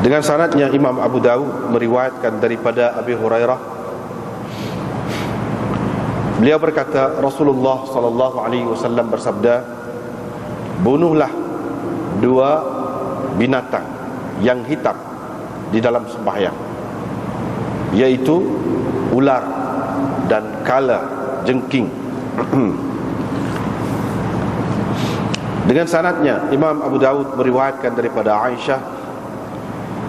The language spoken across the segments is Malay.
Dengan sanadnya Imam Abu Dawud meriwayatkan daripada Abi Hurairah, beliau berkata, Rasulullah sallallahu alaihi wasallam bersabda, bunuhlah dua binatang yang hitam di dalam sembahyang, yaitu ular dan kala jengking. Dengan sanadnya Imam Abu Dawud meriwayatkan daripada Aisyah,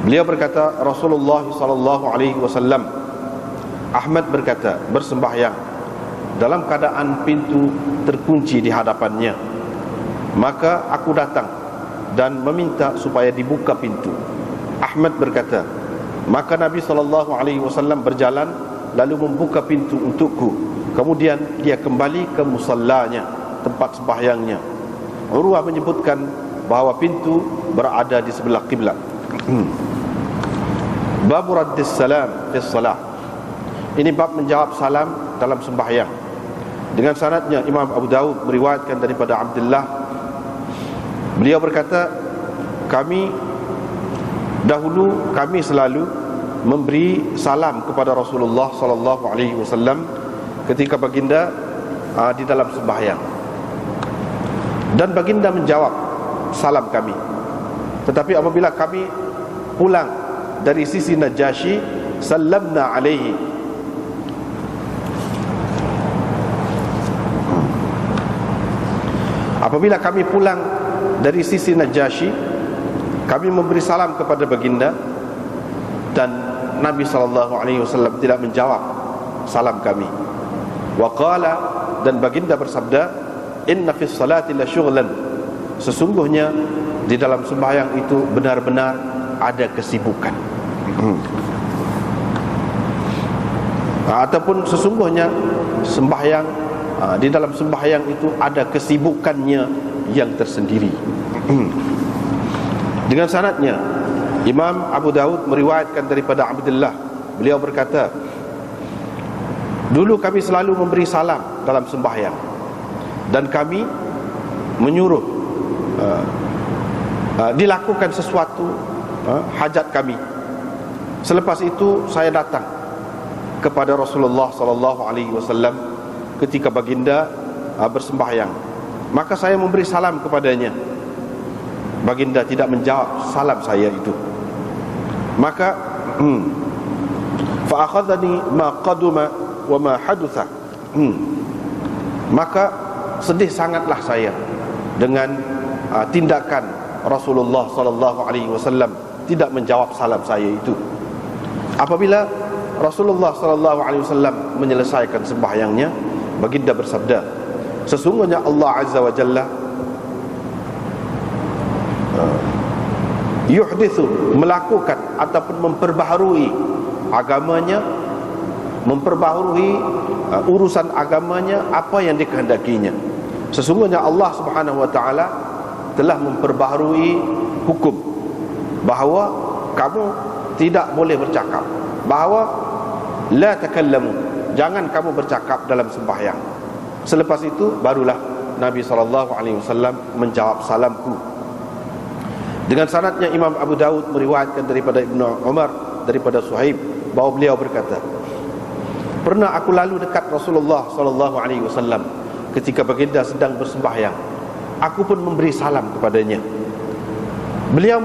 beliau berkata, Rasulullah sallallahu alaihi wasallam, Ahmad berkata, bersembahyang dalam keadaan pintu terkunci di hadapannya, maka aku datang dan meminta supaya dibuka pintu. Ahmad berkata, maka Nabi sallallahu alaihi wasallam berjalan lalu membuka pintu untukku, kemudian dia kembali ke musallanya, tempat sembahyangnya. Urwah menyebutkan bahawa pintu berada di sebelah kiblat. Bab raddis salam fi shalah. Ini bab menjawab salam dalam sembahyang. Dengan sanadnya Imam Abu Dawud meriwayatkan daripada Abdullah, beliau berkata, kami selalu memberi salam kepada Rasulullah sallallahu alaihi wasallam ketika baginda di dalam sembahyang, dan baginda menjawab salam kami. Tetapi apabila kami pulang dari sisi Najasyi, sallamna alaihi. Apabila kami pulang dari sisi Najasyi, kami memberi salam kepada baginda, dan Nabi SAW tidak menjawab salam kami. Wa qala, dan baginda bersabda, inna fis salati la syughlan, sesungguhnya di dalam sembahyang itu benar-benar ada kesibukan. Ataupun sesungguhnya sembahyang, di dalam sembahyang itu ada kesibukannya yang tersendiri. Dengan sanadnya Imam Abu Dawud meriwayatkan daripada Abdullah, beliau berkata, dulu kami selalu memberi salam dalam sembahyang, dan kami menyuruh dilakukan sesuatu hajat kami. Selepas itu saya datang kepada Rasulullah sallallahu alaihi wasallam ketika baginda bersembahyang, maka saya memberi salam kepadanya. Baginda tidak menjawab salam saya itu. Maka fa akhadhani ma qaduma wa ma hadutha. Maka sedih sangatlah saya dengan tindakan Rasulullah sallallahu alaihi wasallam tidak menjawab salam saya itu. Apabila Rasulullah sallallahu alaihi wasallam menyelesaikan sembahyangnya, baginda bersabda, sesungguhnya Allah azza wa jalla yuhdithu, melakukan ataupun memperbaharui agamanya, memperbaharui urusan agamanya apa yang dikehendakinya. Sesungguhnya Allah Subhanahu wa taala telah memperbaharui hukum bahawa kamu tidak boleh bercakap, bahawa la takallamu, jangan kamu bercakap dalam sembahyang. Selepas itu barulah Nabi sallallahu alaihi wasallam menjawab salamku. Dengan sanadnya Imam Abu Dawud meriwayatkan daripada Ibnu Umar daripada Suhaib bahawa beliau berkata, pernah aku lalu dekat Rasulullah sallallahu alaihi wasallam ketika baginda sedang bersembahyang. Aku pun memberi salam kepadanya. Beliau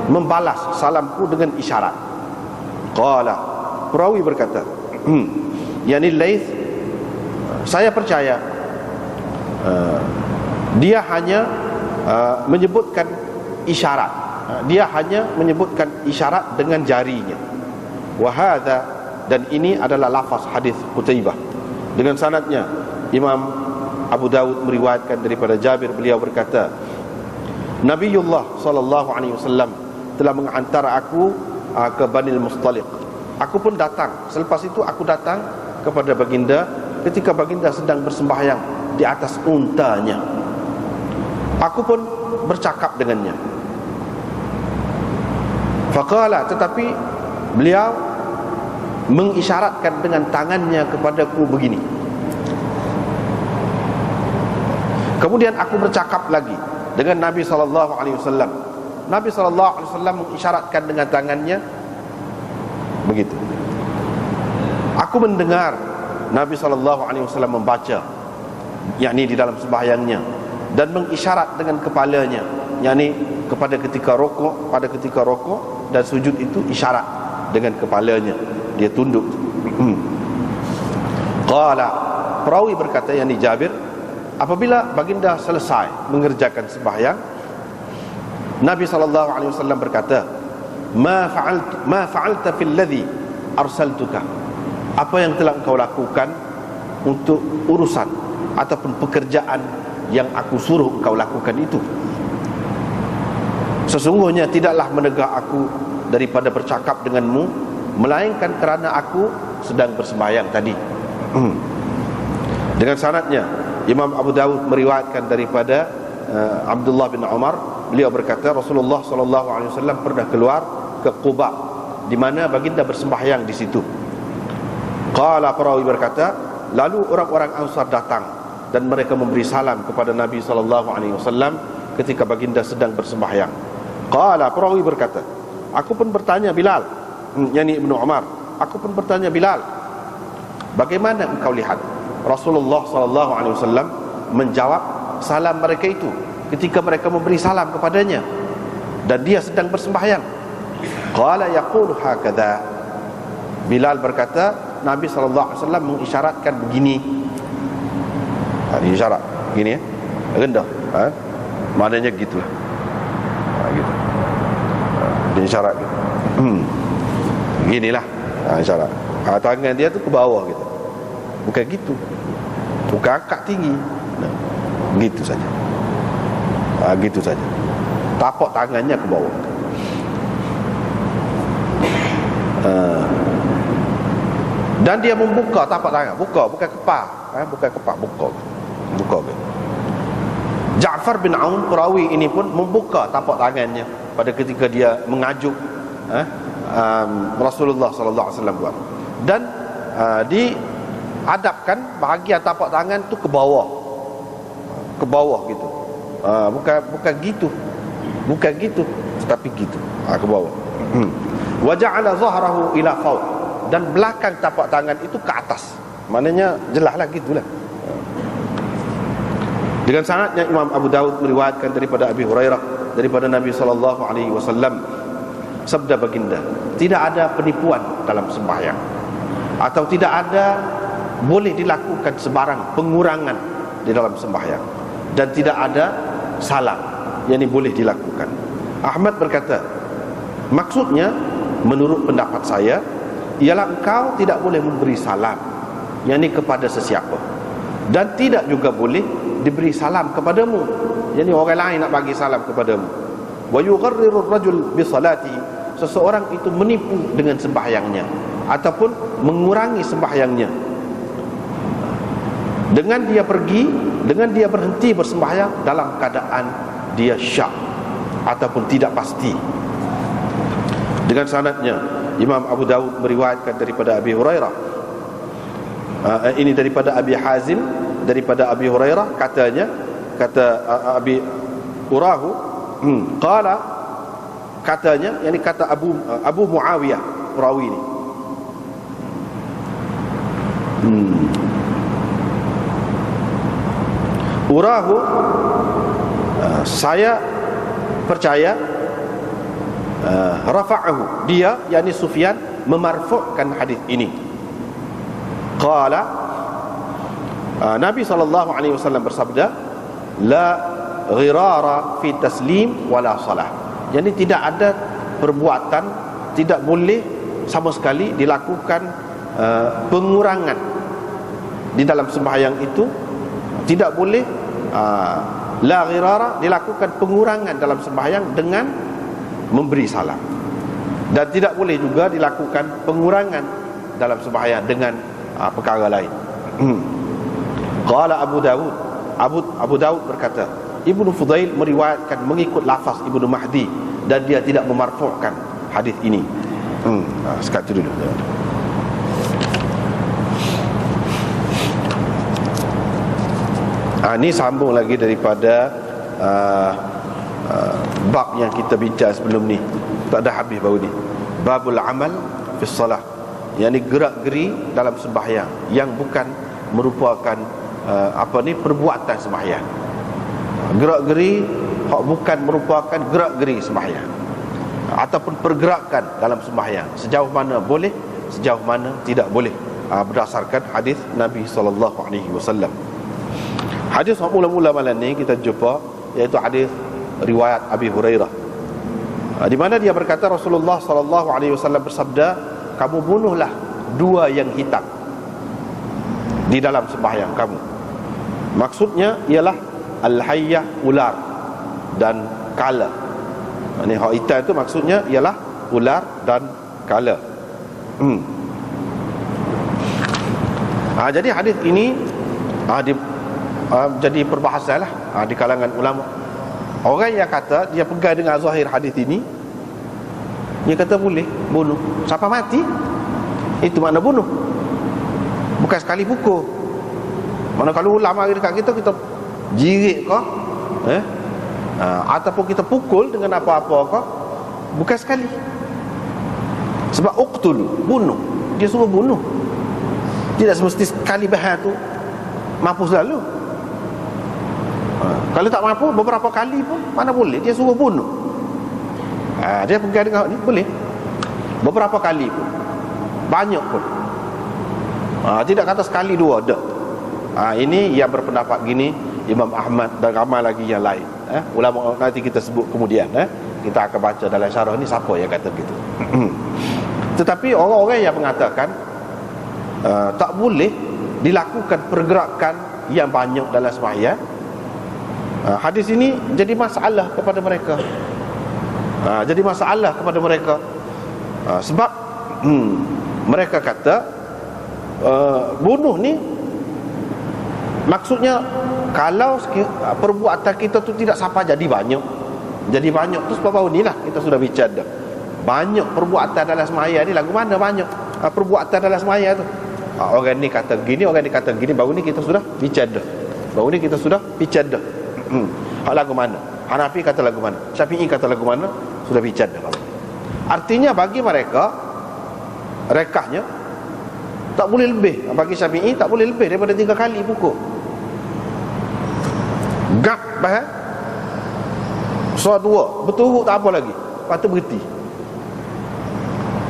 membalas salamku dengan isyarat. Qala, perawi berkata, yani Laits, saya percaya dia hanya menyebutkan isyarat. Dia hanya menyebutkan isyarat dengan jarinya. Wa hadza, dan ini adalah lafaz hadis Qutaibah. Dengan sanadnya Imam Abu Dawud meriwayatkan daripada Jabir, beliau berkata, Nabiullah sallallahu alaihi wasallam telah menghantar aku ke Banil Mustaliq. Aku pun datang. Selepas itu aku datang kepada baginda ketika baginda sedang bersembahyang di atas untanya. Aku pun bercakap dengannya. Faqala, tetapi beliau mengisyaratkan dengan tangannya kepadaku begini. Kemudian aku bercakap lagi dengan Nabi SAW. Nabi SAW mengisyaratkan dengan tangannya begitu. Aku mendengar Nabi SAW membaca, yakni di dalam sembahyangnya, dan mengisyarat dengan kepalanya, yakni kepada ketika rokok, pada ketika rokok dan sujud itu isyarat dengan kepalanya, dia tunduk. Qala, perawi berkata, yakni Jabir, apabila baginda selesai mengerjakan sembahyang, Nabi SAW berkata, ma fa'alta fil ladzi arsaltuka, apa yang telah engkau lakukan untuk urusan ataupun pekerjaan yang aku suruh engkau lakukan itu. Sesungguhnya tidaklah menegah aku daripada bercakap denganmu, melainkan kerana aku sedang bersembahyang tadi. Dengan sanadnya, Imam Abu Dawud meriwayatkan daripada Abdullah bin Umar, beliau berkata Rasulullah SAW pernah keluar ke Quba, di mana baginda bersembahyang di situ. Qala, perawi berkata, lalu orang-orang Ansar datang dan mereka memberi salam kepada Nabi SAW ketika baginda sedang bersembahyang. Qala, perawi berkata, aku pun bertanya Bilal, yakni Ibnu Umar, aku pun bertanya Bilal, bagaimana engkau lihat Rasulullah SAW menjawab salam mereka itu ketika mereka memberi salam kepadanya dan dia sedang bersembahyang? Qala yaqulu hakadha, Bilal berkata, Nabi SAW mengisyaratkan begini. Ini isyarat gini ya, rendah, maknanya gitulah, gitu. Dia isyarat gitu. Beginilah isyarat. Tangan dia tu ke bawah gitu, bukan gitu, bukan angkat tinggi, gitu saja. Gitu saja, tapak tangannya ke bawah. Dan dia membuka tapak tangan, bukan kepal, bukan kepal, buka. Ja'far bin Aun, perawi ini pun membuka tapak tangannya pada ketika dia mengajuk Rasulullah SAW buat, dan diadapkan bahagian tapak tangan tu ke bawah gitu. Bukan gitu, tetapi gitu, ke bawah. Wa ja'ala zahrahu ila fawq, dan belakang tapak tangan itu ke atas, maknanya jelaslah gitulah. Dengan sanadnya Imam Abu Dawud meriwayatkan daripada Abi Hurairah, daripada Nabi SAW, sabda baginda, tidak ada penipuan dalam sembahyang, atau tidak ada boleh dilakukan sebarang pengurangan di dalam sembahyang, dan tidak ada salah yang boleh dilakukan. Ahmad berkata, maksudnya menurut pendapat saya ialah engkau tidak boleh memberi salam, yakni kepada sesiapa, dan tidak juga boleh diberi salam kepadamu, yakni orang lain nak bagi salam kepadamu. Wa yugharriru ar-rajul bi salati, seseorang itu menipu dengan sembahyangnya ataupun mengurangi sembahyangnya dengan dia berhenti bersembahyang dalam keadaan dia syak ataupun tidak pasti. Dengan sanadnya Imam Abu Dawud meriwayatkan daripada Abi Hurairah, ini daripada Abi Hazim, daripada Abi Hurairah, kata Abi Urahu, qala, katanya, yakni kata Abu Muawiyah perawi ini, Urahu, saya percaya, rafa'ahu, dia, yakni Sufyan, memarfu'kan hadis ini. Qala, Nabi SAW bersabda, la ghirara fi taslim wala salah, jadi tidak ada perbuatan, tidak boleh sama sekali dilakukan pengurangan di dalam sembahyang itu, tidak boleh la ghirara, dilakukan pengurangan dalam sembahyang dengan memberi salam, dan tidak boleh juga dilakukan pengurangan dalam sembahyang dengan perkara lain. Qala Abu Dawud, Abu Dawud berkata, Ibnu Fudail meriwayatkan mengikut lafaz Ibnu Mahdi, dan dia tidak memarfu'kan hadis ini. Sekat itu dulu. Ini sambung lagi daripada bab yang kita bincang sebelum ni, tak ada habis baru ni. Babul amal fi salah, yang ni gerak-geri dalam sembahyang yang bukan merupakan perbuatan sembahyang. Gerak-geri bukan merupakan gerak-geri sembahyang, ataupun pergerakan dalam sembahyang. Sejauh mana boleh, sejauh mana tidak boleh, berdasarkan hadis Nabi SAW. Hadis mula-mula malam ni kita jumpa, iaitu hadis riwayat Abi Hurairah, di mana dia berkata Rasulullah SAW bersabda, kamu bunuhlah dua yang hitam di dalam sembahyang kamu. Maksudnya ialah al-hayyah, ular, dan kala. Ini hak hitam itu maksudnya ialah ular dan kala. Jadi hadis ini jadi perbahasan lah di kalangan ulama. Orang yang kata dia pegang dengan zahir hadis ini, dia kata boleh bunuh siapa mati. Itu makna bunuh, bukan sekali pukul. Mana kalau ulama dekat kita, kita jirik kau, ataupun kita pukul dengan apa-apa kau, bukan sekali. Sebab uqtulu, bunuh, dia suruh bunuh. Tidak semesti sekali bahan tu mampu selalu. Kalau tak mampu beberapa kali pun mana boleh, dia suruh bunuh. Dia pegang dengan ni boleh beberapa kali pun, banyak pun. Tidak kata sekali dua dah. Ini yang berpendapat gini Imam Ahmad dan ramai lagi yang lain. Ulama nanti kita sebut kemudian. Kita akan baca dalam syarah ni siapa yang kata begitu. Tetapi orang-orang yang mengatakan tak boleh dilakukan pergerakan yang banyak dalam sembahyang, hadis ini jadi masalah kepada mereka. Jadi masalah kepada mereka, sebab mereka kata bunuh ni maksudnya kalau perbuatan kita tu tidak sampai jadi banyak. Jadi banyak tu sebab baru ni lah kita sudah bicara dah. Banyak perbuatan dalam sembahyang ni, lagu mana banyak perbuatan dalam sembahyang tu. Orang ni kata gini, orang ni kata gini, baru ni kita sudah bicara dah. Baru ni kita sudah bicara dah. Lagu mana? Hanafi kata lagu mana? Syafi'i kata lagu mana? Sudah bicara dah. Artinya bagi mereka, rekahnya tak boleh lebih. Bagi Syafi'i tak boleh lebih daripada 3 kali pukul. Gap bahas so 2 berturut tak apa lagi, lepas tu berhenti.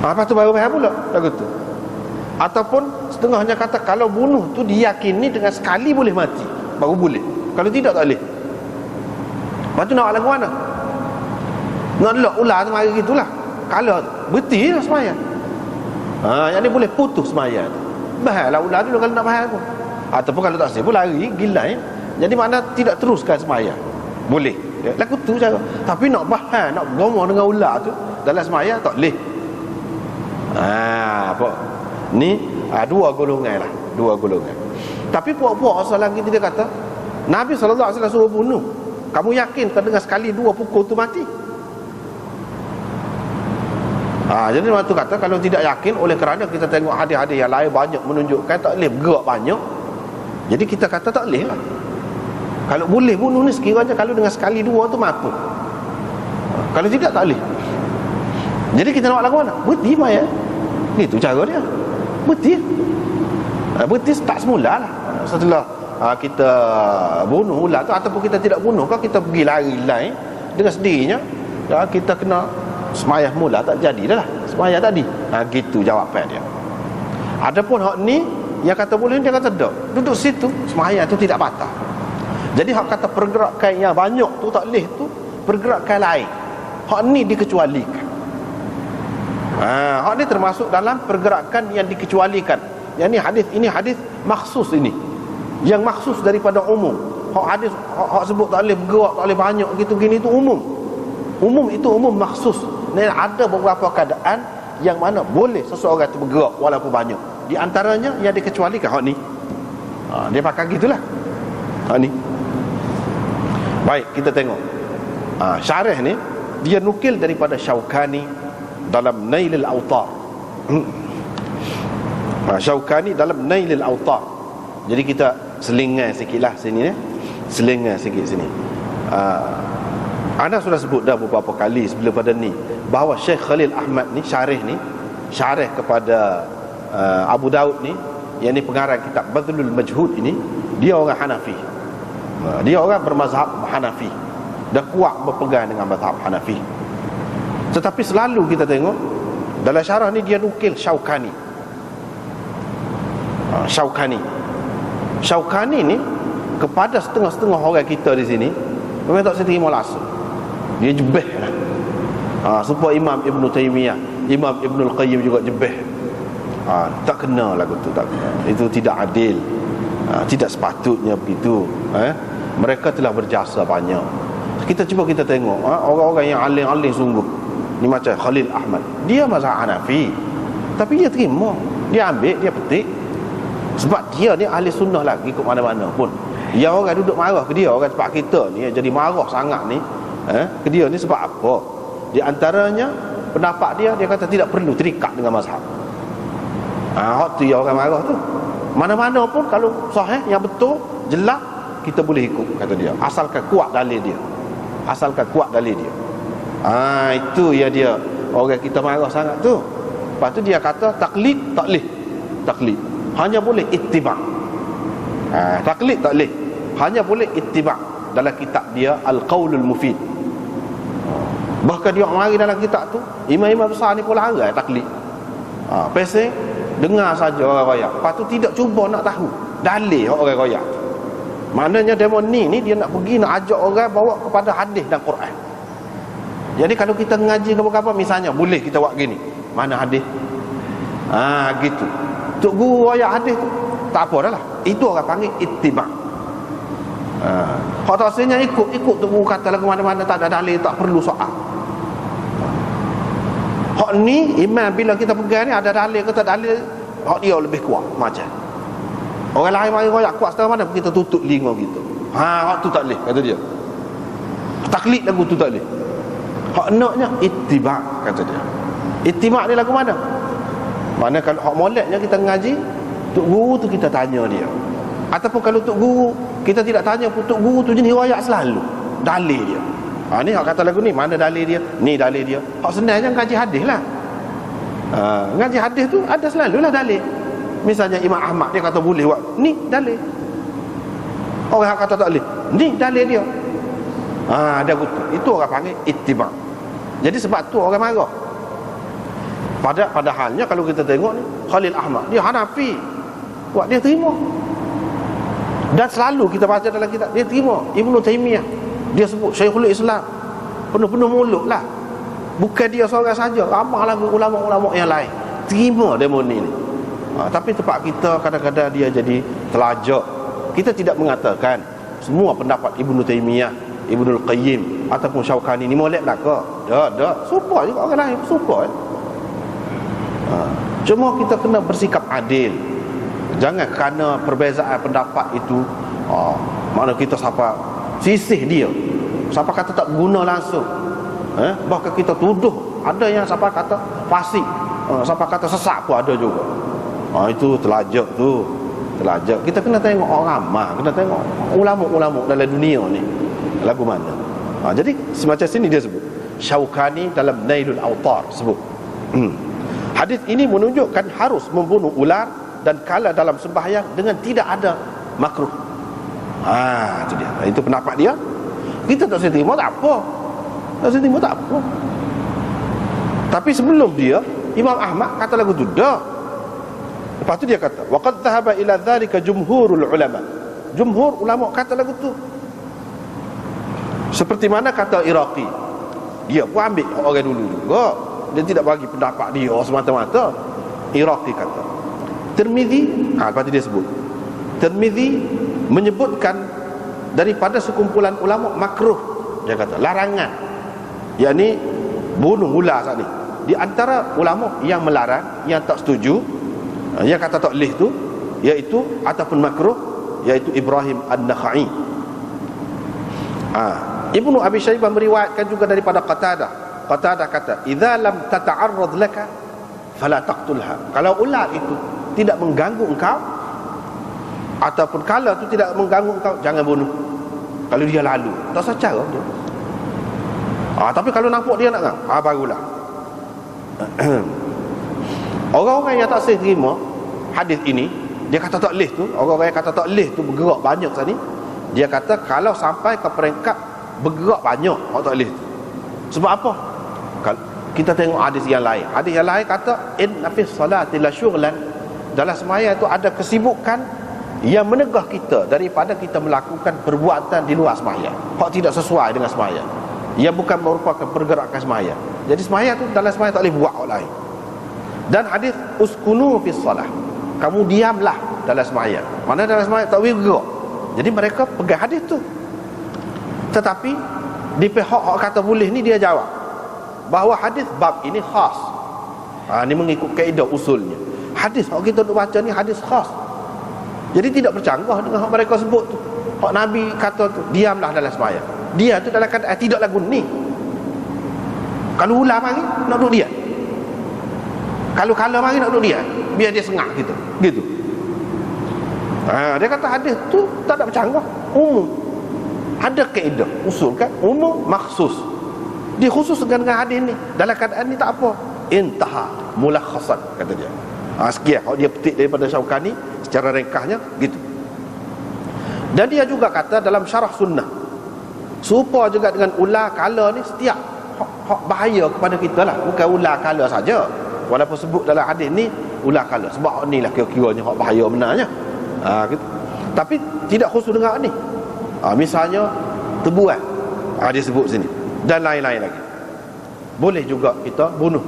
Lepas tu baru bahas pula lagu tu. Ataupun setengahnya kata kalau bunuh tu diyakini dengan sekali boleh mati, baru boleh. Kalau tidak tak boleh. Lepas tu nak lagu mana? Nak lok ular tu mari gitulah. Kalau berhenti lah sembahyang. Yang ni boleh putus sembahyang. Bahaslah ular dulu kalau nak bahas pun. Ataupun kalau tak siap pun lari gilai. Jadi mana tidak teruskan sembahyang. Boleh. Lagu tu cara. Tapi nak bahas, nak bergumul dengan ular tu dalam sembahyang tak boleh. Apa? Ni dua golongan lah, dua golongan. Tapi puak-puak asal lagi dia kata Nabi SAW suruh bunuh. Kamu yakin dengan sekali 2 pukul tu mati? Jadi waktu kata kalau tidak yakin, oleh kerana kita tengok hadis-hadis yang lain banyak menunjukkan tak boleh bergerak banyak, jadi kita kata tak boleh lah. Kalau boleh bunuh ni sekiranya kalau dengan sekali 2 tu mampu. Kalau tidak tak boleh. Jadi kita nak lagu mana? Berhenti mayat. Itu cara dia. Berhenti. Berhenti tak semula lah. Setelah kita bunuh ular tu, ataupun kita tidak bunuh, kalau kita pergi lari lain dengan sendirinya, kita kena semayah mula, tak jadi dah lah semayah tadi. Gitu jawapan dia. Adapun hak ni yang kata boleh, dia kata tak, duduk situ semayah tu tidak batal. Jadi hak kata pergerakan yang banyak tu tak boleh, tu pergerakan lain. Hak ni dikecualikan. Hak ni termasuk dalam pergerakan yang dikecualikan. Yang ni hadis, ini hadis maksus, ini yang maksus daripada umum. Hak hadis hak sebut tak boleh bergerak, tak boleh banyak gitu gini, itu umum. Umum itu umum, maksus. Dan ada beberapa keadaan yang mana boleh seseorang itu bergerak walaupun banyak. Di antaranya yang dikecualikan hak ni. Dia pakai gitulah hak ni. Baik, kita tengok syarah ni dia nukil daripada Syaukani dalam Nailul Awtar. Syaukani dalam Nailul Awtar. Jadi kita selingan sikitlah sini, selingan sikit sini. Ana sudah sebut dah beberapa kali sebelum pada ni bahawa Syekh Khalil Ahmad ni syarih kepada Abu Daud ni, yang ni pengarang kitab Badlul Majhud ini, dia orang Hanafi. Dia orang bermazhab Hanafi dan kuat berpegang dengan mazhab Hanafi. Tetapi selalu kita tengok dalam syarah ni dia nukil Syaukani. Syaukani ni kepada setengah-setengah orang kita di sini memang tak terima langsung. Dia jebeh lah. Supaya Imam Ibn Taymiyah, Imam Ibn Al-Qayyim juga jebeh. Tak kena lagu tu, tak kena. Itu tidak adil. Tidak sepatutnya begitu. Mereka telah berjasa banyak. Kita cuba kita tengok orang-orang yang alim-alim sungguh ni macam Khalil Ahmad, dia mazhab Hanafi, tapi dia terima, dia ambil, dia petik. Sebab dia ni ahli sunnah lagi ke mana-mana pun. Yang orang duduk marah ke dia, orang tempat kita ni jadi marah sangat ni ke dia ni sebab apa? Di antaranya pendapat dia kata tidak perlu terikat dengan mazhab. Hak tu yang orang marah tu. Mana-mana pun kalau sahih yang betul jelas kita boleh ikut, kata dia, asalkan kuat dalil dia. Itu ya dia orang kita marah sangat tu. Lepas tu dia kata taklid taklid hanya boleh ittiba'. Taklid tak boleh, hanya boleh ittiba'. Dalam kitab dia Al-Qaulul Mufid, bahkan dia mari dalam kitab tu imam-imam besar ni pun larang taklid. Pasal dengar saja orang royak, lepas tu tidak cuba nak tahu dalil orang royak. Maknanya demo ni dia nak pergi nak ajak orang bawa kepada hadis dan Quran. Jadi kalau kita ngaji apa-apa misalnya, boleh kita buat gini, mana hadis? Gitu. Tok guru royak hadis tu tak apa dah lah. Itu orang panggil ittiba'. Hak tak sebenarnya ikut tok guru kata lagu mana-mana, tak ada dalil, tak perlu soal. Hak ni iman bila kita pegang ni ada dalil ke tak dalil, hak dia lebih kuat macam. Orang lain mari royak kuat setengah mana, kita tutup linga kita. Hak tu tak boleh, kata dia. Taklid lagu tu tak boleh. Hak naknya ittiba', kata dia. Ittiba' ni lagu mana? Mana kalau hak moleknya kita ngaji, tok guru tu kita tanya dia. Ataupun kalau tok guru kita tidak tanya pun, tok guru tu jenis royak selalu dalil dia. Ni hak kata lagu ni, mana dalil dia? Ni dalil dia. Hak senangnya ngaji hadis lah. Ngaji hadis tu ada selalulah dalil. Misalnya Imam Ahmad dia kata boleh buat, ni dalil. Orang yang kata tak boleh, ni dalil dia. Ada gitu. Itu orang panggil ittiba'. Jadi sebab tu orang marah. Padahalnya kalau kita tengok ni Khalil Ahmad, dia Hanafi, buat dia terima. Dan selalu kita baca dalam kitab dia terima. Ibn Taymiyah dia sebut Syekhul Islam, penuh-penuh mulut lah. Bukan dia seorang saja, ramai lagi ulama-ulama yang lain terima demo ni. Tapi tempat kita kadang-kadang dia jadi telajak. Kita tidak mengatakan semua pendapat Ibn Taymiyah, Ibn Al-Qayyim ataupun Syaukani ni molek lah ke. Dah serupa juga orang lain, serupa. Cuma kita kena bersikap adil. Jangan kerana perbezaan pendapat itu mana kita siapa sisih dia, siapa kata tak guna langsung, bahkan kita tuduh. Ada yang siapa kata fasik, siapa kata sesat pun ada juga. Itu telajak tu. Telajak. Kita kena tengok orang ramah, kena tengok ulama-ulama dalam dunia ni lagu mana. Jadi semacam sini dia sebut Syaukani dalam Nailul Awtar sebut hadis ini menunjukkan harus membunuh ular dan kala dalam sembahyang dengan tidak ada makruh. Itu dia. Itu pendapat dia. Kita tak terima tak apa. Tapi sebelum dia Imam Ahmad kata lagu tu dah. Lepas tu dia kata wa qad dhahaba ila dzalika jumhurul ulama. Jumhur ulama kata lagu tu. Seperti mana kata Iraqi. Dia pun ambil orang dulu juga. Dia tidak bagi pendapat dia semata-mata. Iraqi kata Tirmizi, lepas tu dia sebut Tirmizi menyebutkan daripada sekumpulan ulama makruh, dia kata larangan, yakni bunuh ular saat ni. Di antara ulama yang melarang, yang tak setuju, yang kata tak boleh tu, iaitu ataupun makruh, iaitu Ibrahim An-Nakhai. Ibnu Abi Syaibah meriwayatkan juga daripada Qatadah kata idza lam tata'arrad laka fala taqtulha. Kalau ular itu tidak mengganggu engkau, ataupun kala itu tidak mengganggu engkau, jangan bunuh. Kalau dia lalu tak secara dia. Tapi kalau nampak dia nak barulah. Orang-orang yang tak sah terima hadis ini, dia kata tak leh tu, orang-orang yang kata tak leh tu bergerak banyak tadi, dia kata kalau sampai ke peringkat bergerak banyak orang tak leh tu. Sebab apa? Kita tengok hadis yang lain. Hadis yang lain kata inna fi salati la syughlan, dalam sembahyang itu ada kesibukan yang menegah kita daripada kita melakukan perbuatan di luar sembahyang, hak tidak sesuai dengan sembahyang, yang bukan merupakan pergerakan sembahyang. Jadi sembahyang tu dalam sembahyang tak boleh buat hak lain. Dan hadis uskunu fi salah, kamu diamlah dalam sembahyang. Mana dalam sembahyang tak boleh bergerak. Jadi mereka pegang hadis tu. Tetapi di pihak kata boleh ni, dia jawab bahawa hadis bab ini khas. Ni mengikut kaedah usulnya. Hadis hak kita duk baca ni hadis khas. Jadi tidak bercanggah dengan hak mereka sebut tu. Hak Nabi kata tu, diamlah dalam sembahyang. Dia tu dalam keadaan tidak lagu ni. Kalau ular mari nak duduk dia. Kalau kala mari nak duduk dia, biar dia sengak gitu. Gitu. Dia kata hadis tu tak ada bercanggah, umum. Ada kaedah usul kan, umum makhsus. Dikhusus dengan hadis ni. Dalam keadaan ni tak apa. Intaha mulakhasan, kata dia. Sekian kalau dia petik daripada Syaukani secara ringkasnya gitu. Dan dia juga kata dalam syarah sunnah, serupa juga dengan ular kala ni, setiap hak bahaya kepada kita lah, bukan ular kala saja. Walaupun sebut dalam hadis ni ular kala, sebab ni lah kira-kiranya hak bahaya benarnya. Gitu. Tapi tidak khusus dengan ni. Misalnya tebuan, dia sebut sini, dan lain-lain lagi. Boleh juga kita bunuh,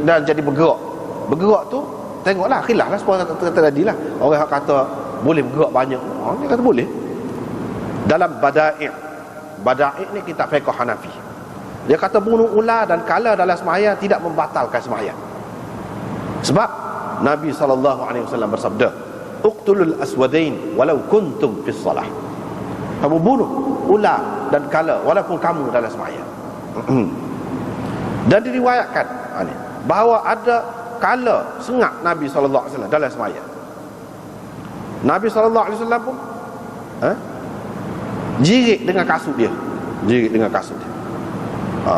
dan jadi bergerak. Bergerak tu tengoklah khilaf lah, sebab tadi lah orang yang kata boleh bergerak banyak, dia kata boleh. Dalam Bada'i' ni kitab fiqh Hanafi, dia kata bunuh ular dan kala dalam sembahyang tidak membatalkan sembahyang. Sebab Nabi SAW bersabda, uqtulul aswadain walau kuntum fis salah. Kamu bunuh ular dan kala walaupun kamu dalam sembahyang. Dan diriwayatkan bahawa ada kala sengak Nabi SAW dalam sembahyang. Nabi SAW pun jirik dengan kasut dia. Jirik dengan kasut dia.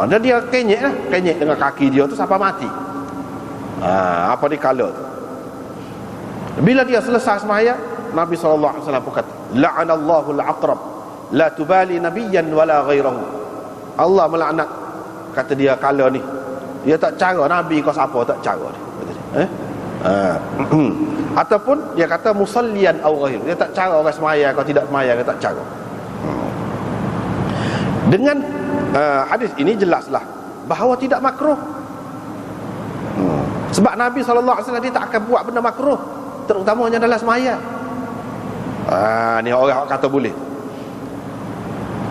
Dan dia kenyek lah, kenyek dengan kaki dia tu sampai mati. Apa di kala tu. Bila dia selesai sembahyang, Nabi SAW pun kata, la'anallahu al-aqrab la tubali nabiyyan wala ghairahu. Allah melaknat, kata dia kala ni, dia tak cara Nabi kau siapa, tak cara dia. Ataupun dia kata musallian aw ghair, dia tak cara orang sembahyang kau tidak sembahyang, dia tak cara. Dengan hadis ini jelaslah bahawa tidak makruh. Sebab Nabi SAW dia tak akan buat benda makruh, terutamanya dalam sembahyang. Ni orang kata boleh.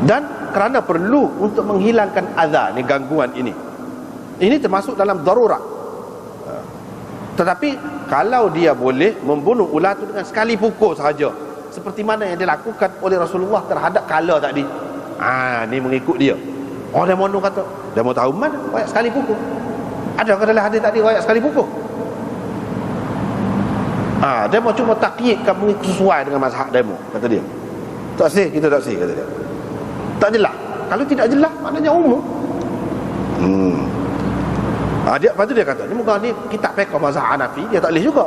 Dan kerana perlu untuk menghilangkan azab ni, gangguan ini. Ini termasuk dalam darurat. Tetapi kalau dia boleh membunuh ular itu dengan sekali pukul sahaja, seperti mana yang dilakukan oleh Rasulullah terhadap kala tadi, ni mengikut dia. Orang Demono kata, dia mau tahu mana ayat sekali pukul. Ada ke dalam hadis tadi ayat sekali pukul? Dia mau cuma takyidkan mengikut sesuai dengan mazhab demo, kata dia. Tak sih, kita tak sih, kata dia. Tak jelas. Kalau tidak jelas, maknanya umum. Lepas tu dia kata, ni muka ni kitab fiqh mazhab Hanafi, dia tak boleh juga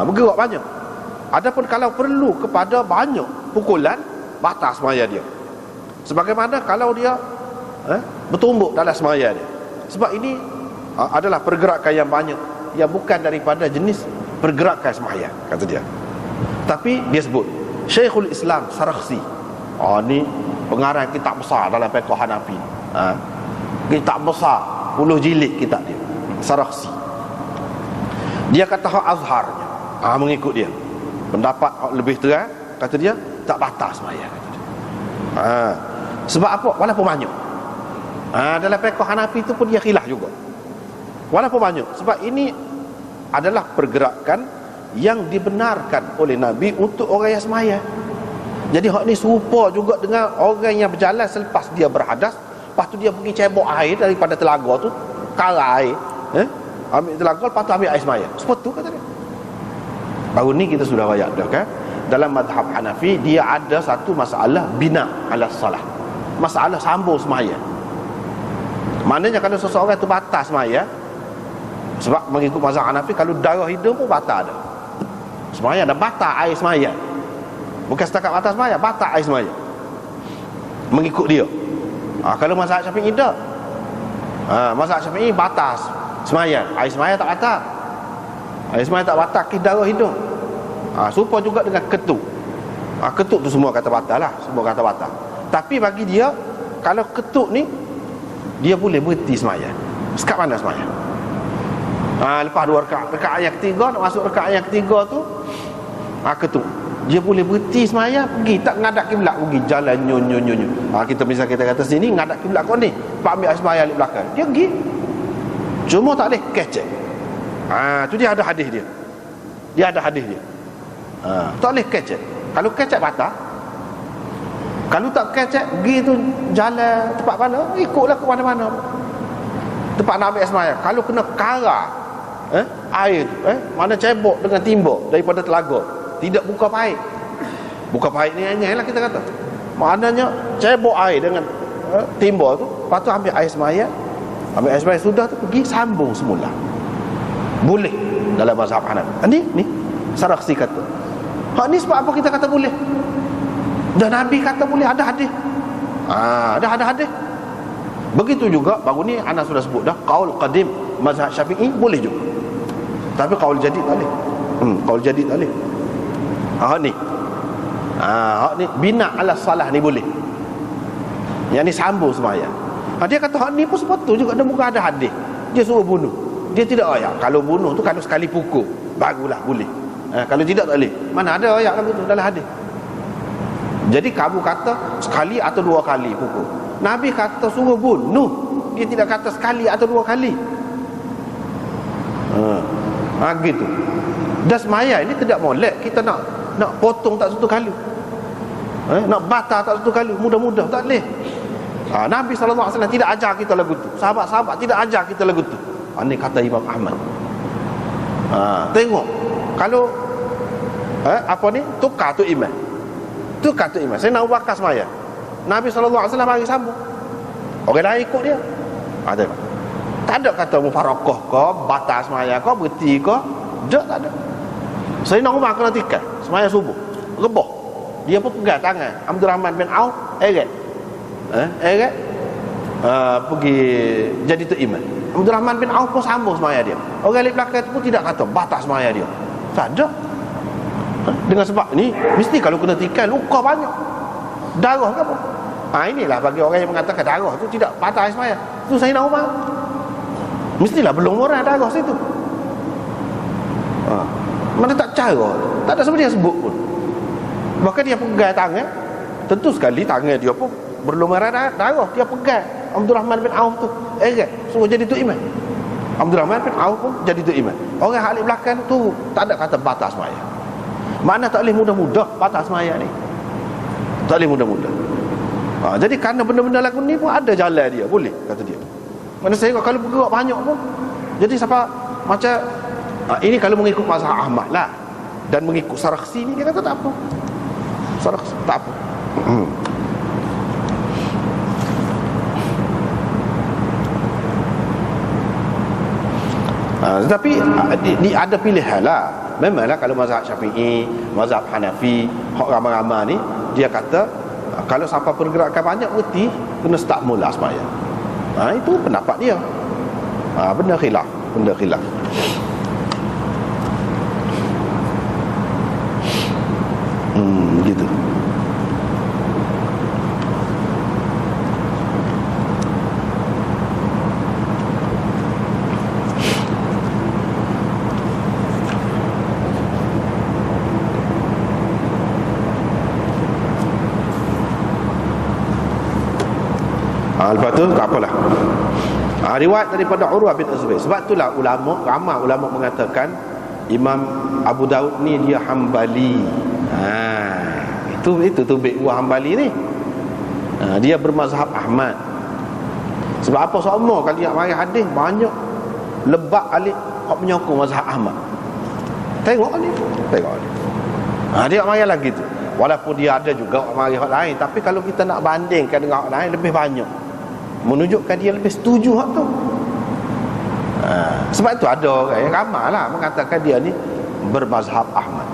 bergerak banyak. Adapun kalau perlu kepada banyak pukulan, batas sembahyang dia. Sebagaimana kalau dia bertumbuk dalam sembahyang dia. Sebab ini adalah pergerakan yang banyak, yang bukan daripada jenis pergerakan sembahyang, kata dia. Tapi dia sebut Syekhul Islam Sarakhsi, ni pengarang kitab besar dalam fiqh Hanafi, kitab besar 10 jilid kitab dia, Sarakhsi. Dia kata hak azharnya, mengikut dia pendapat hak lebih terang, kata dia tak batas sembahyang, kata dia. Sebab apa? Walaupun banyak. Dalam fiqh Hanafi itu pun dia khilaf juga, walaupun banyak. Sebab ini adalah pergerakan yang dibenarkan oleh Nabi untuk orang yang sembahyang. Jadi hak ni serupa juga dengan orang yang berjalan selepas dia berhadas, lepas tu dia pergi cebok air daripada telaga tu, kalah air, ambil telaga, lepas tu ambil air sembahyang. Seperti tu, kata dia. Baru ni kita sudah bayar dah kan, dalam mazhab Hanafi dia ada satu masalah bina ala salah. masalah sambung semaya. Maknanya kalau seseorang itu batal semaya, sebab mengikut mazhab Hanafi, kalau darah hidung pun batal dah semaya, dah batal air semaya. Bukan setakat batal semaya, batal air semaya mengikut dia. Kalau mazhab Syafi'i tak, mazhab Syafi'i batas semaya, air semaya tak batal. Air semaya tak batal ke darah hidung. Serupa juga dengan ketuk. Ketuk tu semua kata batal lah, semua kata batal. Tapi bagi dia, kalau ketuk ni, dia boleh berhenti semaya. Sekat mana semaya? Lepas 2 rakaat, rakaat yang ketiga, nak masuk rakaat yang ketiga tu, ketuk. Dia boleh berhenti semaya, pergi, tak ngadap kiblat, pergi jalan nyo. Kita misal kita kata sini, ngadap kiblat kau ni, pak ambil semaya di belakang, dia pergi. Cuma tak boleh kecek. Tu dia ada hadis dia. Dia ada hadis dia. Tak boleh kecek. Kalau kecek batal. Kalau tak kecek, pergi tu jalan tempat mana, ikutlah ke mana-mana tempat nak ambil semaya. Kalau kena kara air tu, mana cebok dengan timbuk daripada telaga, tidak buka paip. Buka paip ni lah kita kata. Maknanya cebok air dengan timbuk tu, lepas tu ambil air semaya. Ambil air semaya sudah tu, pergi sambung semula. Boleh dalam mazhab Hanafi. Ni Sarakhsi kata. Ni sebab apa kita kata boleh? Dan Nabi kata boleh, ada hadis. Ada hadis. Begitu juga baru ni Ana sudah sebut dah, qaul qadim mazhab Syafi'i boleh juga. Tapi qaul jadid tak boleh. Qaul jadid tak boleh. Ni. Ni bina ala salah ni boleh. Yang ni sambung semaya. Dia kata ni pun sepatutnya juga, dia bukan ada hadis. Dia suruh bunuh. Dia tidak ayat. Kalau bunuh tu kalau sekali pukul, barulah boleh. Kalau tidak tak boleh. Mana ada ayat lagu tu dalam hadis. Jadi kamu kata sekali atau 2 kali pukul. Nabi kata suruh bunuh. Dia tidak kata sekali atau 2 kali. Gitu. Dan semaya ini tidak molek kita nak potong tak 1 kali. Nak batal tak 1 kali, mudah-mudah tak boleh. Nabi SAW tidak ajar kita lagu tu. Sahabat-sahabat tidak ajar kita lagu tu. Ini kata Imam Ahmad. Tengok, kalau tukar tu iman. Tukar tu iman. Saya nak bakar semaya, Nabi SAW bagi sambung. Orang lain ikut dia. Tengok. Tak ada kata mufarakah ke, batas semaya ke, berhenti ke. Tak ada. Saya nak Umar kena tikar semaya subuh, rebah. Dia pun pegang tangan Abdul Rahman bin Auf, pergi jadi tu iman. Abdul Rahman bin Auf pun sambung semaya dia. Orang lain belakang tu pun tidak kata batas semaya dia. Tak ada. Dengan sebab ni mesti kalau kena tikar luka banyak, darah ke apa. Inilah bagi orang yang mengatakan darah tu tidak batal semaya. Tu saya nak Umar, mestilah belum orang darah situ. Mana tak cara, tak ada sebenarnya sebut pun. Bahkan dia pegang tangan, tentu sekali tangan dia pun berlumuran darah. Dia pegang Abdul Rahman bin Auf tu, suruh jadi tu iman. Abdul Rahman bin Auf pun jadi tu iman. Orang halik belakang tu tak ada kata batas semaya. Mana tak boleh mudah-mudah batas semaya ni. Tak boleh mudah-mudah. Jadi kerana benda-benda lagu ni pun ada jalan dia, boleh kata dia. Mana saya kalau bergerak banyak pun, jadi siapa macam ini kalau mengikut mazhab Ahmad lah, dan mengikut Sarakhsi ni dia kata tak apa. Sarakhsi tak apa. Tetapi ada pilihan lah. Memanglah kalau mazhab Syafi'i, mazhab Hanafi, hak ramai-ramai ni, dia kata kalau siapa pergerakan banyak berhenti, kena start mula semaya. Itu pendapat dia. Benda khilaf. Gitu. Lepas tu tak apalah. Riwayat daripada Urwah bin Zubair. Sebab itulah ramai ulama mengatakan Imam Abu Daud ni dia Hambali. Itu tubik buah Hambali ni. Dia bermazhab Ahmad. Sebab apa semua kali nak mari hadis banyak lebak alik hak menyokong mazhab Ahmad. Tengok ni. Dia mari lagi tu. Walaupun dia ada juga orang mari hak lain, tapi kalau kita nak bandingkan dengan hak lain, lebih banyak menunjukkan dia lebih setuju hak tu. Sebab itu ada orang yang ramai lah mengatakan dia ni bermazhab Ahmad.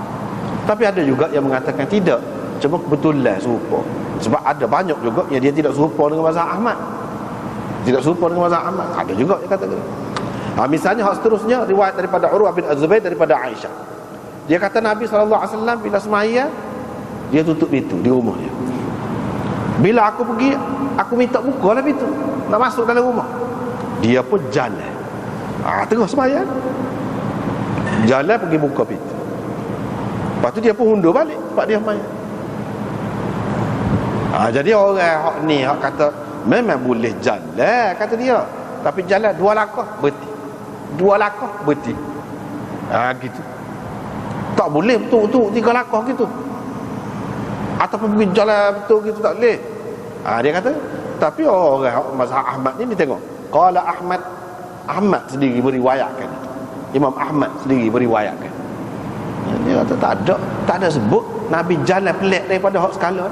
Tapi ada juga yang mengatakan tidak, cuma kebetulan serupa. Sebab ada banyak juga yang dia tidak serupa dengan mazhab Ahmad. Tidak serupa dengan mazhab Ahmad. Ada juga yang kata gitu. Misalnya hak seterusnya, riwayat daripada Urwah bin Az-Zubair daripada Aisyah. Dia kata Nabi SAW bila semaya, dia tutup pintu di rumah dia. Bila aku pergi, aku minta buka lah pintu, nak masuk dalam rumah. Dia pun jalan, tengah semaya, jalan pergi buka pintu. Lepas tu dia pun undur balik sebab dia semaya. Jadi orang hak ni hak kata memang boleh jalan, kata dia, tapi jalan 2 langkah berhenti, 2 langkah berhenti, gitu. Tak boleh betul-betul 3 langkah gitu, ataupun pergi jalan betul gitu, tak boleh. Dia kata, tapi orang mazhab Ahmad ni tengok, qala Ahmad sendiri beriwayatkan, Imam Ahmad sendiri beriwayatkan. Dia kata tak ada sebut Nabi jalan pelik daripada hak sekala.